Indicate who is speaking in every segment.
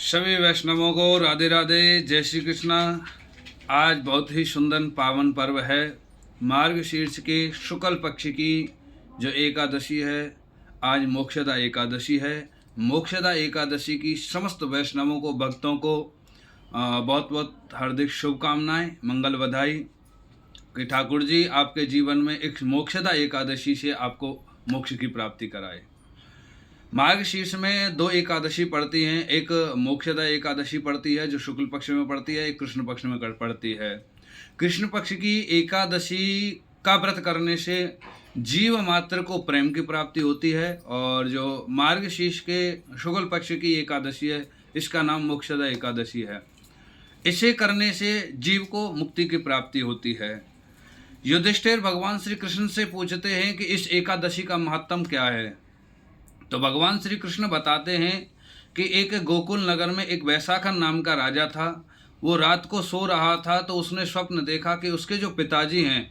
Speaker 1: सभी वैष्णवों को राधे राधे, जय श्री कृष्णा। आज बहुत ही सुंदर पावन पर्व है। मार्गशीर्ष के शुक्ल पक्ष की जो एकादशी है, आज मोक्षदा एकादशी है। मोक्षदा एकादशी की समस्त वैष्णवों को, भक्तों को बहुत बहुत हार्दिक शुभकामनाएं, मंगल बधाई कि ठाकुर जी आपके जीवन में एक मोक्षदा एकादशी से आपको मोक्ष की प्राप्ति कराए। मार्गशीर्ष में दो एकादशी पड़ती हैं, एक मोक्षदा एकादशी पड़ती है जो शुक्ल पक्ष में पड़ती है, एक कृष्ण पक्ष में पड़ती है। कृष्ण पक्ष की एकादशी का व्रत करने से जीव मात्र को प्रेम की प्राप्ति होती है, और जो मार्गशीर्ष के शुक्ल पक्ष की एकादशी है इसका नाम मोक्षदा एकादशी है। इसे करने से जीव को मुक्ति की प्राप्ति होती है। युधिष्ठिर भगवान श्री कृष्ण से पूछते हैं कि इस एकादशी का महत्व क्या है। तो भगवान श्री कृष्ण बताते हैं कि एक गोकुल नगर में एक वैशाखन नाम का राजा था। वो रात को सो रहा था तो उसने स्वप्न देखा कि उसके जो पिताजी हैं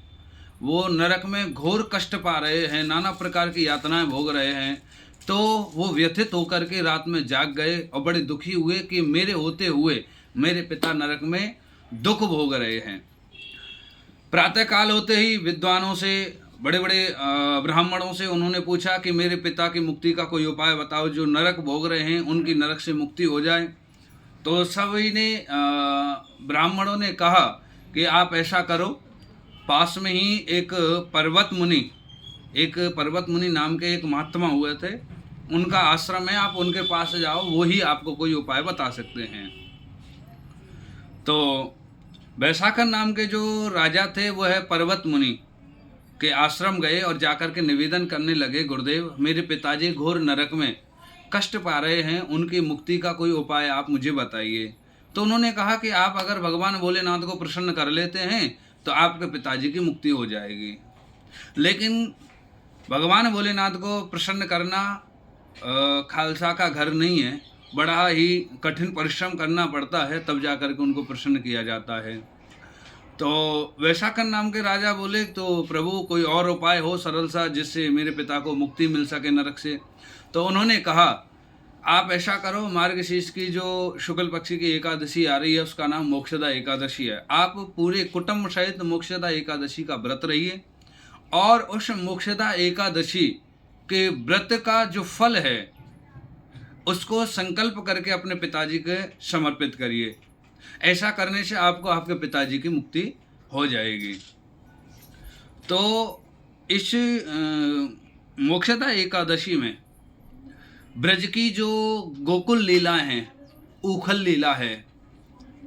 Speaker 1: वो नरक में घोर कष्ट पा रहे हैं, नाना प्रकार की यातनाएं भोग रहे हैं। तो वो व्यथित होकर के रात में जाग गए और बड़े दुखी हुए कि मेरे होते हुए मेरे पिता नरक में दुख भोग रहे हैं। प्रातःकाल होते ही विद्वानों से, बड़े बड़े ब्राह्मणों से उन्होंने पूछा कि मेरे पिता की मुक्ति का कोई उपाय बताओ, जो नरक भोग रहे हैं उनकी नरक से मुक्ति हो जाए। तो सभी ने ब्राह्मणों ने कहा कि आप ऐसा करो, पास में ही एक पर्वत मुनि नाम के एक महात्मा हुए थे, उनका आश्रम है, आप उनके पास जाओ, वो ही आपको कोई उपाय बता सकते हैं। तो वैशाखन नाम के जो राजा थे वो है पर्वत मुनि के आश्रम गए और जाकर के निवेदन करने लगे, गुरुदेव मेरे पिताजी घोर नरक में कष्ट पा रहे हैं, उनकी मुक्ति का कोई उपाय आप मुझे बताइए। तो उन्होंने कहा कि आप अगर भगवान भोलेनाथ को प्रसन्न कर लेते हैं तो आपके पिताजी की मुक्ति हो जाएगी। लेकिन भगवान भोलेनाथ को प्रसन्न करना खालसा का घर नहीं है, बड़ा ही कठिन परिश्रम करना पड़ता है, तब जाकर के उनको प्रसन्न किया जाता है। तो वैशाखन नाम के राजा बोले, तो प्रभु कोई और उपाय हो सरल सा जिससे मेरे पिता को मुक्ति मिल सके नरक से। तो उन्होंने कहा आप ऐसा करो, मार्गशीर्ष की जो शुक्ल पक्ष की एकादशी आ रही है उसका नाम मोक्षदा एकादशी है, आप पूरे कुटुंब सहित मोक्षदा एकादशी का व्रत रहिए और उस मोक्षदा एकादशी के व्रत का जो फल है उसको संकल्प करके अपने पिताजी के समर्पित करिए। ऐसा करने से आपको आपके पिताजी की मुक्ति हो जाएगी। तो इस मोक्षदा एकादशी में ब्रज की जो गोकुल लीला हैं, उखल लीला है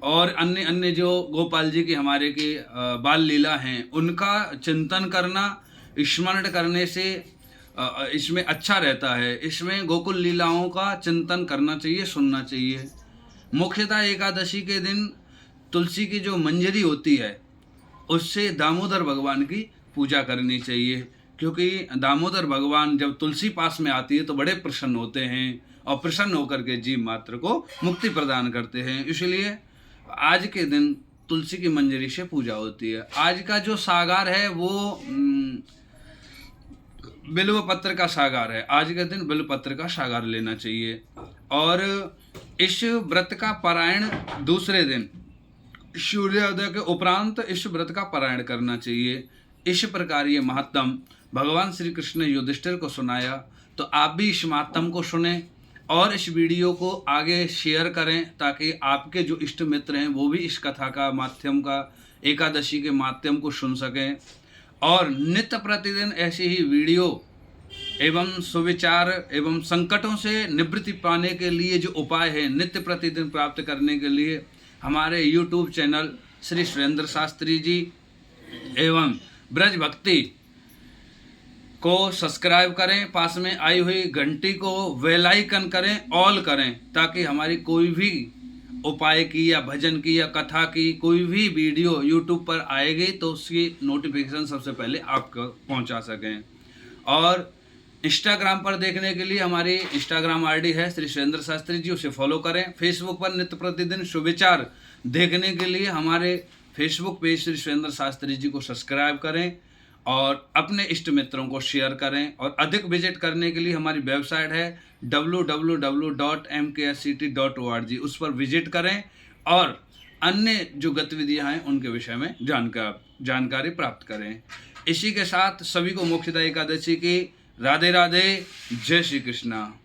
Speaker 1: और अन्य अन्य जो गोपाल जी की हमारे की बाल लीला हैं, उनका चिंतन करना, स्मरण करने से इसमें अच्छा रहता है। इसमें गोकुल लीलाओं का चिंतन करना चाहिए, सुनना चाहिए। मोक्षदा एकादशी के दिन तुलसी की जो मंजरी होती है उससे दामोदर भगवान की पूजा करनी चाहिए, क्योंकि दामोदर भगवान जब तुलसी पास में आती है तो बड़े प्रसन्न होते हैं और प्रसन्न होकर के जीव मात्र को मुक्ति प्रदान करते हैं। इसलिए आज के दिन तुलसी की मंजरी से पूजा होती है। आज का जो सागार है वो बिल्व पत्र का सागार है। आज के दिन बिल्व पत्र का सागार लेना चाहिए और इस व्रत का पारायण दूसरे दिन सूर्योदय के उपरांत इस व्रत का पारायण करना चाहिए। इस प्रकार ये महात्म भगवान श्री कृष्ण ने युधिष्ठिर को सुनाया, तो आप भी इस महात्म को सुने और इस वीडियो को आगे शेयर करें ताकि आपके जो इष्ट मित्र हैं वो भी इस कथा का माध्यम का, एकादशी के माध्यम को सुन सकें। और नित्य प्रतिदिन ऐसी ही वीडियो एवं सुविचार एवं संकटों से निवृत्ति पाने के लिए जो उपाय है नित्य प्रतिदिन प्राप्त करने के लिए हमारे YouTube चैनल श्री सुरेंद्र शास्त्री जी एवं ब्रज भक्ति को सब्सक्राइब करें, पास में आई हुई घंटी को बेल आइकन करें, ऑल करें, ताकि हमारी कोई भी उपाय की या भजन की या कथा की कोई भी वीडियो YouTube पर आएगी तो उसकी नोटिफिकेशन सबसे पहले आपको पहुंचा सकें। और इंस्टाग्राम पर देखने के लिए हमारी इंस्टाग्राम आईडी है श्री सुरेंद्र शास्त्री जी, उसे फॉलो करें। फेसबुक पर नित्य प्रतिदिन सुविचार देखने के लिए हमारे फेसबुक पेज श्री सुरेंद्र शास्त्री जी को सब्सक्राइब करें और अपने इष्ट मित्रों को शेयर करें। और अधिक विजिट करने के लिए हमारी वेबसाइट है www.mksct.org, उस पर विजिट करें और अन्य जो गतिविधियां हैं उनके विषय में जानकारी प्राप्त करें। इसी के साथ सभी को मोक्षदा एकादशी की राधे राधे, जय श्री कृष्णा।